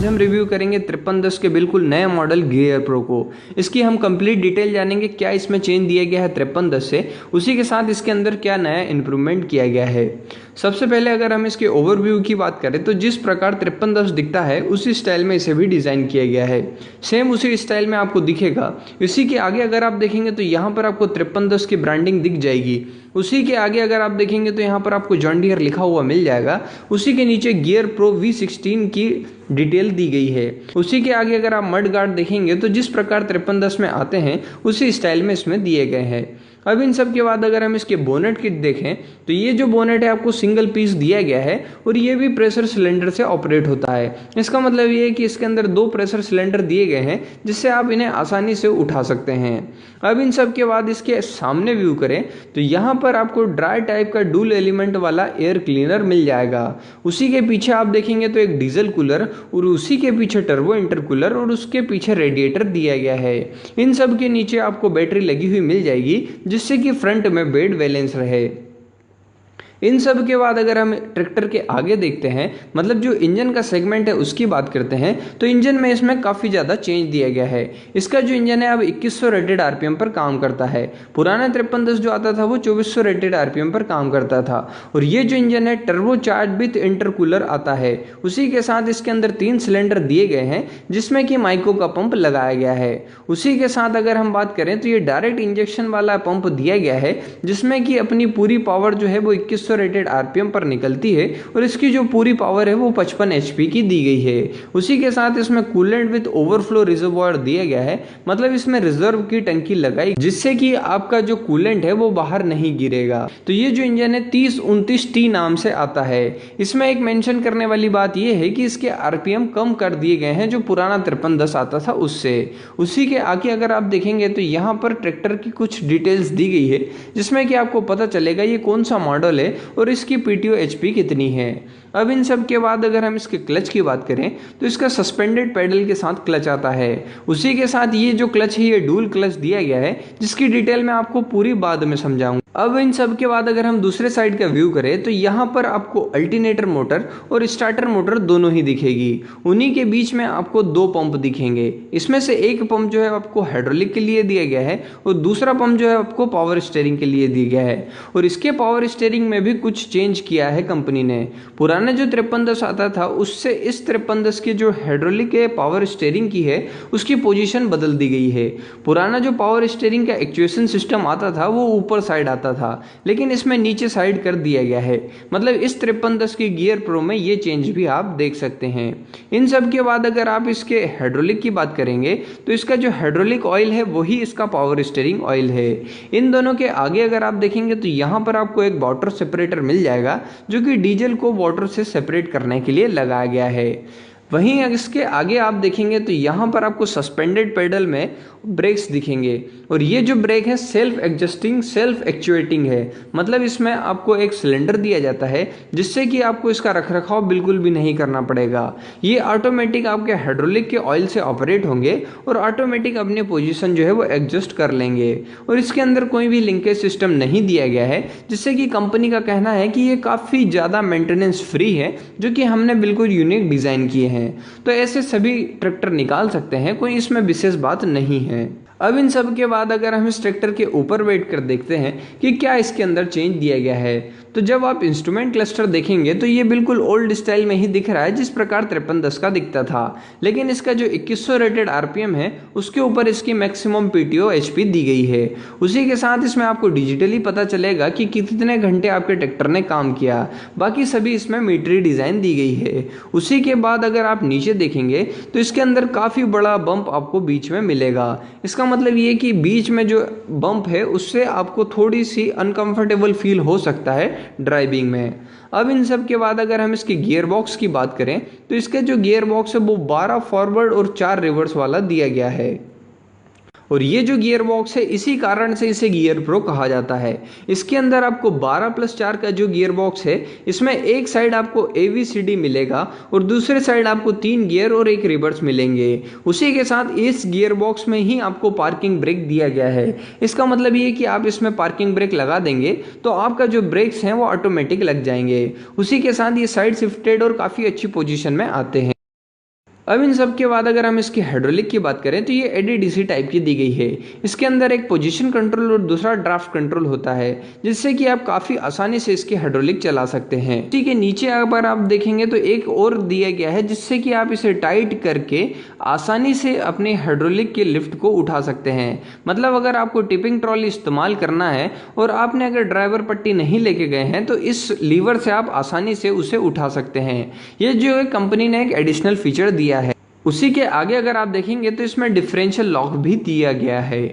आज हम रिव्यू करेंगे 5310 के बिल्कुल नए मॉडल गियर प्रो को। इसकी हम कंप्लीट डिटेल जानेंगे, क्या इसमें चेंज दिया गया है 5310 से, उसी के साथ इसके अंदर क्या नया इंप्रूवमेंट किया गया है। सबसे पहले अगर हम इसके ओवरव्यू की बात करें तो जिस प्रकार 5310 दिखता है उसी स्टाइल में इसे भी डिज़ाइन किया गया है। सेम उसी स्टाइल में आपको दिखेगा। इसी के आगे अगर आप देखेंगे तो यहाँ पर आपको 5310 की ब्रांडिंग दिख जाएगी। उसी के आगे अगर आप देखेंगे तो यहाँ पर आपको जॉन डियर लिखा हुआ मिल जाएगा। उसी के नीचे गियर प्रो V16 की डिटेल दी गई है। उसी के आगे अगर आप मड गार्ड देखेंगे तो जिस प्रकार 5310 में आते हैं उसी स्टाइल में इसमें दिए गए हैं। अब इन सब के बाद अगर हम इसके बोनेट किट देखें तो ये जो बोनेट है आपको सिंगल पीस दिया गया है और ये भी प्रेशर सिलेंडर से ऑपरेट होता है। इसका मतलब ये है कि इसके अंदर 2 प्रेशर सिलेंडर दिए गए हैं जिससे आप इन्हें आसानी से उठा सकते हैं। अब इन सब के बाद इसके सामने व्यू करें तो यहाँ पर आपको ड्राई टाइप का डुअल एलिमेंट वाला एयर क्लीनर मिल जाएगा। उसी के पीछे आप देखेंगे तो एक डीजल कूलर और उसी के पीछे टर्बो इंटरकूलर और उसके पीछे रेडिएटर दिया गया है। इन सब के नीचे आपको बैटरी लगी हुई मिल जाएगी जिससे कि फ्रंट में बेड बैलेंस रहे। इन सब के बाद अगर हम ट्रैक्टर के आगे देखते हैं, मतलब जो इंजन का सेगमेंट है उसकी बात करते हैं, तो इंजन में इसमें काफ़ी ज़्यादा चेंज दिया गया है। इसका जो इंजन है अब 2100 रेटेड आरपीएम पर काम करता है। पुराना 5310 जो आता था वो 2400 रेटेड आरपीएम पर काम करता था। और ये जो इंजन है टर्बो चार्ज विथ इंटरकूलर आता है। उसी के साथ इसके अंदर 3 सिलेंडर दिए गए हैं जिसमें कि माइको का पंप लगाया गया है। उसी के साथ अगर हम बात करें तो ये डायरेक्ट इंजेक्शन वाला पंप दिया गया है जिसमें कि अपनी पूरी पावर जो है वो 2100 रेटेड आरपीएम पर निकलती है और इसकी जो पूरी पावर है वो 55 एचपी की दी गई है। उसी के साथ इसमें कूलेंट विद ओवरफ्लो रिजर्वॉयर दिया गया है, मतलब इसमें रिजर्व की टंकी लगाई जिससे कि आपका जो कूलेंट है वो बाहर नहीं गिरेगा। तो ये जो इंजन है 3029T नाम से आता है। इसमें एक मेंशन करने वाली बात यह है कि इसके आरपीएम कम कर दिए गए हैं जो पुराना 5310 आता था उससे। उसी के आगे अगर आप देखेंगे तो यहाँ पर ट्रैक्टर की कुछ डिटेल्स दी गई है जिसमें कि आपको पता चलेगा ये कौन सा मॉडल है और इसकी पीटीओ एचपी कितनी है। अब इन सब के बाद अगर हम इसके क्लच की बात करें तो इसका सस्पेंडेड पेडल के साथ क्लच आता है। उसी के साथ ये जो क्लच है ये डुअल क्लच दिया गया है जिसकी डिटेल मैं आपको पूरी बाद में समझाऊंगा। अब इन सब के बाद अगर हम दूसरे साइड का व्यू करें तो यहाँ पर आपको अल्टरनेटर मोटर और स्टार्टर मोटर दोनों ही दिखेगी। उन्हीं के बीच में आपको 2 पंप दिखेंगे। इसमें से एक पंप जो है आपको हाइड्रोलिक के लिए दिया गया है और दूसरा पंप जो है आपको पावर स्टीयरिंग के लिए दिया गया है। और इसके पावर स्टीयरिंग में भी कुछ चेंज किया है कंपनी ने। पुराना जो 5310 आता था उससे इस 5310 की जो हाइड्रोलिक के पावर स्टीयरिंग की है उसकी पोजीशन बदल दी गई है। पुराना जो पावर स्टीयरिंग का एक्चुएशन सिस्टम आता था वो ऊपर साइड आता था, लेकिन इसमें नीचे साइड कर दिया गया है। मतलब इस 5310 की गियर प्रो में ये चेंज भी आप देख सकते हैं। इन सब के बाद अगर आप इसके हाइड्रोलिक की बात करेंगे तो इसका जो हाइड्रोलिक ऑयल है वही इसका पावर स्टीयरिंग ऑयल है। इन दोनों के आगे अगर आप देखेंगे तो यहाँ पर आपको एक वाटर सेपरेटर मिल जाएगा जो कि डीजल को वाटर से सेपरेट करने के लिए लगाया गया है। वहीं इसके आगे आप देखेंगे तो यहाँ पर आपको सस्पेंडेड पेडल में ब्रेक्स दिखेंगे और ये जो ब्रेक है सेल्फ एडजस्टिंग सेल्फ एक्चुएटिंग है। मतलब इसमें आपको एक सिलेंडर दिया जाता है जिससे कि आपको इसका रखरखाव बिल्कुल भी नहीं करना पड़ेगा। ये ऑटोमेटिक आपके हाइड्रोलिक के ऑयल से ऑपरेट होंगे और ऑटोमेटिक अपने पोजीशन जो है वो एडजस्ट कर लेंगे। और इसके अंदर कोई भी लिंकेज सिस्टम नहीं दिया गया है जिससे कि कंपनी का कहना है कि ये काफ़ी ज़्यादा मेंटेनेंस फ्री है, जो कि हमने बिल्कुल यूनिक डिज़ाइन किए हैं। तो ऐसे सभी ट्रैक्टर निकाल सकते हैं, कोई इसमें विशेष बात नहीं है। अब इन सब के बाद अगर हम इस ट्रैक्टर के ऊपर बैठ कर देखते हैं कि क्या इसके अंदर चेंज दिया गया है, तो जब आप इंस्ट्रूमेंट क्लस्टर देखेंगे तो ये बिल्कुल ओल्ड स्टाइल में ही दिख रहा है जिस प्रकार 5310 का दिखता था। लेकिन इसका जो 2100 रेटेड आरपीएम है उसके ऊपर इसकी मैक्सिमम पीटीओ एचपी दी गई है। उसी के साथ इसमें आपको डिजिटली पता चलेगा कि कितने घंटे आपके ट्रैक्टर ने काम किया। बाकी सभी इसमें मीटरी डिज़ाइन दी गई है। उसी के बाद अगर आप नीचे देखेंगे तो इसके अंदर काफ़ी बड़ा बम्प आपको बीच में मिलेगा। इसका मतलब ये कि बीच में जो बम्प है उससे आपको थोड़ी सी अनकंफर्टेबल फील हो सकता है ड्राइविंग में। अब इन सब के बाद अगर हम इसके गियर बॉक्स की बात करें तो इसके जो गियर बॉक्स है वो 12 फॉरवर्ड और 4 रिवर्स वाला दिया गया है। और ये जो गियर बॉक्स है इसी कारण से इसे गियर प्रो कहा जाता है। इसके अंदर आपको 12+4 का जो गियर बॉक्स है इसमें एक साइड आपको ABCD मिलेगा और दूसरे साइड आपको 3 गियर और 1 रिवर्स मिलेंगे। उसी के साथ इस गियर बॉक्स में ही आपको पार्किंग ब्रेक दिया गया है। इसका मतलब ये कि आप इसमें पार्किंग ब्रेक लगा देंगे तो आपका जो ब्रेक्स हैं वो ऑटोमेटिक लग जाएंगे। उसी के साथ ये साइड शिफ्टेड और काफ़ी अच्छी पोजीशन में आते हैं। अब इन सब के बाद अगर हम इसकी हाइड्रोलिक की बात करें तो ये एडीडीसी टाइप की दी गई है। इसके अंदर एक पोजीशन कंट्रोल और दूसरा ड्राफ्ट कंट्रोल होता है, जिससे कि आप काफ़ी आसानी से इसकी हाइड्रोलिक चला सकते हैं। ठीक है, नीचे अगर आप देखेंगे तो एक और दिया गया है, जिससे कि आप इसे टाइट करके आसानी से अपने हाइड्रोलिक के लिफ्ट को उठा सकते हैं। मतलब अगर आपको टिपिंग ट्रॉली इस्तेमाल करना है और आपने अगर ड्राइवर पट्टी नहीं लेके गए हैं तो इस लीवर से आप आसानी से उसे उठा सकते हैं। ये जो है कंपनी ने एक एडिशनल फीचर दिया है। उसी के आगे अगर आप देखेंगे तो इसमें डिफरेंशियल लॉक भी दिया गया है।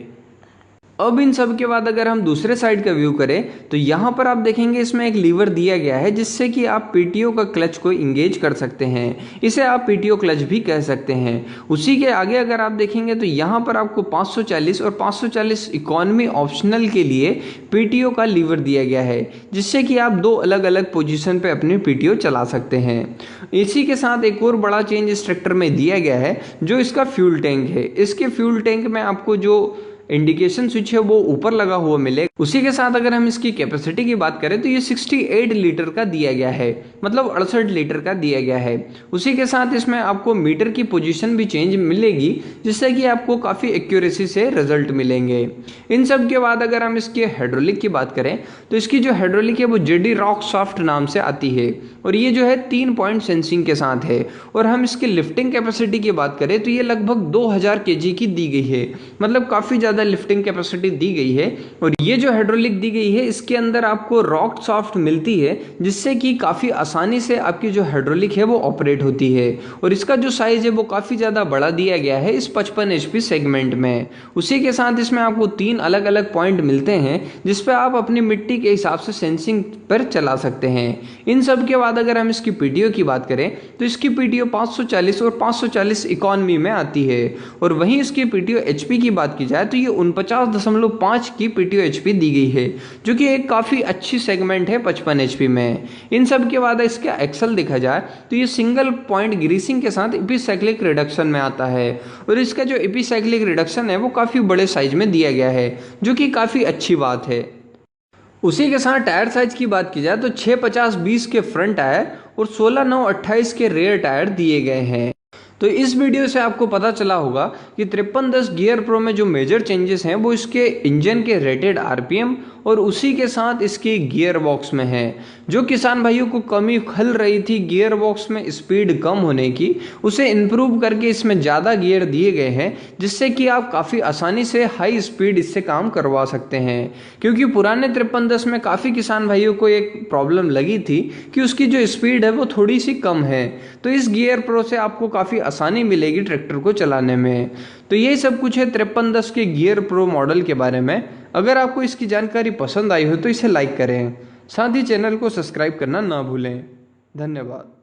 अब इन सब के बाद अगर हम दूसरे साइड का व्यू करें तो यहाँ पर आप देखेंगे इसमें एक लीवर दिया गया है, जिससे कि आप पीटीओ का क्लच को इंगेज कर सकते हैं। इसे आप पीटीओ क्लच भी कह सकते हैं। उसी के आगे अगर आप देखेंगे तो यहाँ पर आपको 540 और 540 इकोनॉमी ऑप्शनल के लिए पीटीओ का लीवर दिया गया है, जिससे कि आप दो अलग अलग पोजीशन पे अपनी पीटीओ चला सकते हैं। इसी के साथ एक और बड़ा चेंज इस ट्रैक्टर में दिया गया है, जो इसका फ्यूल टैंक है। इसके फ्यूल टैंक में आपको जो इंडिकेशन स्विच है वो ऊपर लगा हुआ मिलेगा। उसी के साथ अगर हम इसकी कैपेसिटी की बात करें तो ये 68 लीटर का दिया गया है, मतलब 68 लीटर का दिया गया है। उसी के साथ इसमें आपको मीटर की पोजीशन भी चेंज मिलेगी, जिससे कि आपको काफ़ी एक्यूरेसी से रिजल्ट मिलेंगे। इन सब के बाद अगर हम इसके हाइड्रोलिक की बात करें तो इसकी जो हाइड्रोलिक है वो जेडी रॉक सॉफ्ट नाम से आती है, और ये जो है 3 पॉइंट सेंसिंग के साथ है। और हम इसकी लिफ्टिंग कैपेसिटी की बात करें तो ये लगभग 2000 केजी की दी गई है, मतलब काफ़ी ज़्यादा लिफ्टिंग कैपेसिटी दी गई है। और ये जो हाइड्रोलिक दी गई है इसके अंदर आपको रॉक सॉफ्ट मिलती है, जिससे कि काफ़ी आसानी से आपकी जो हाइड्रोलिक है वो ऑपरेट होती है। और इसका जो साइज़ है वो काफ़ी ज़्यादा बड़ा दिया गया है इस 55 HP सेगमेंट में। उसी के साथ इसमें आपको 3 अलग अलग पॉइंट मिलते हैं, जिस पर आप अपनी मिट्टी के हिसाब से सेंसिंग पर चला सकते हैं। इन सब के बाद अगर हम इसकी पीटीओ की बात करें तो इसकी पीटीओ 540 और 540 इकोनॉमी में आती है। और वहीं इसकी पीटीओ एचपी की बात की जाए तो ये 49.5 की पीटीओ एचपी दी गई है, जो कि एक काफ़ी अच्छी सेगमेंट है 55 एचपी में। इन सब के बाद इसका एक्सल देखा जाए तो ये सिंगल पॉइंट ग्रीसिंग के साथ एपिसाइक्लिक रिडक्शन में आता है। और इसका जो एपिसाइक्लिक रिडक्शन है वो काफ़ी बड़े साइज में दिया गया है, जो कि काफ़ी अच्छी बात है। उसी के साथ टायर साइज की बात की जाए तो 650/20 के फ्रंट टायर और 16/9/28 के रेयर टायर दिए गए हैं। तो इस वीडियो से आपको पता चला होगा कि 5310 गियर प्रो में जो मेजर चेंजेस हैं वो इसके इंजन के रेटेड आरपीएम और उसी के साथ इसके गियर बॉक्स में है। जो किसान भाइयों को कमी खल रही थी गियर बॉक्स में स्पीड कम होने की, उसे इम्प्रूव करके इसमें ज़्यादा गियर दिए गए हैं, जिससे कि आप काफ़ी आसानी से हाई स्पीड इससे काम करवा सकते हैं। क्योंकि पुराने 5310 में काफ़ी किसान भाइयों को एक प्रॉब्लम लगी थी कि उसकी जो स्पीड है वो थोड़ी सी कम है। तो इस गियर प्रो से आपको काफ़ी आसानी मिलेगी ट्रैक्टर को चलाने में। तो यही सब कुछ है 5310 के गियर प्रो मॉडल के बारे में। अगर आपको इसकी जानकारी पसंद आई हो तो इसे लाइक करें, साथ ही चैनल को सब्सक्राइब करना ना भूलें। धन्यवाद।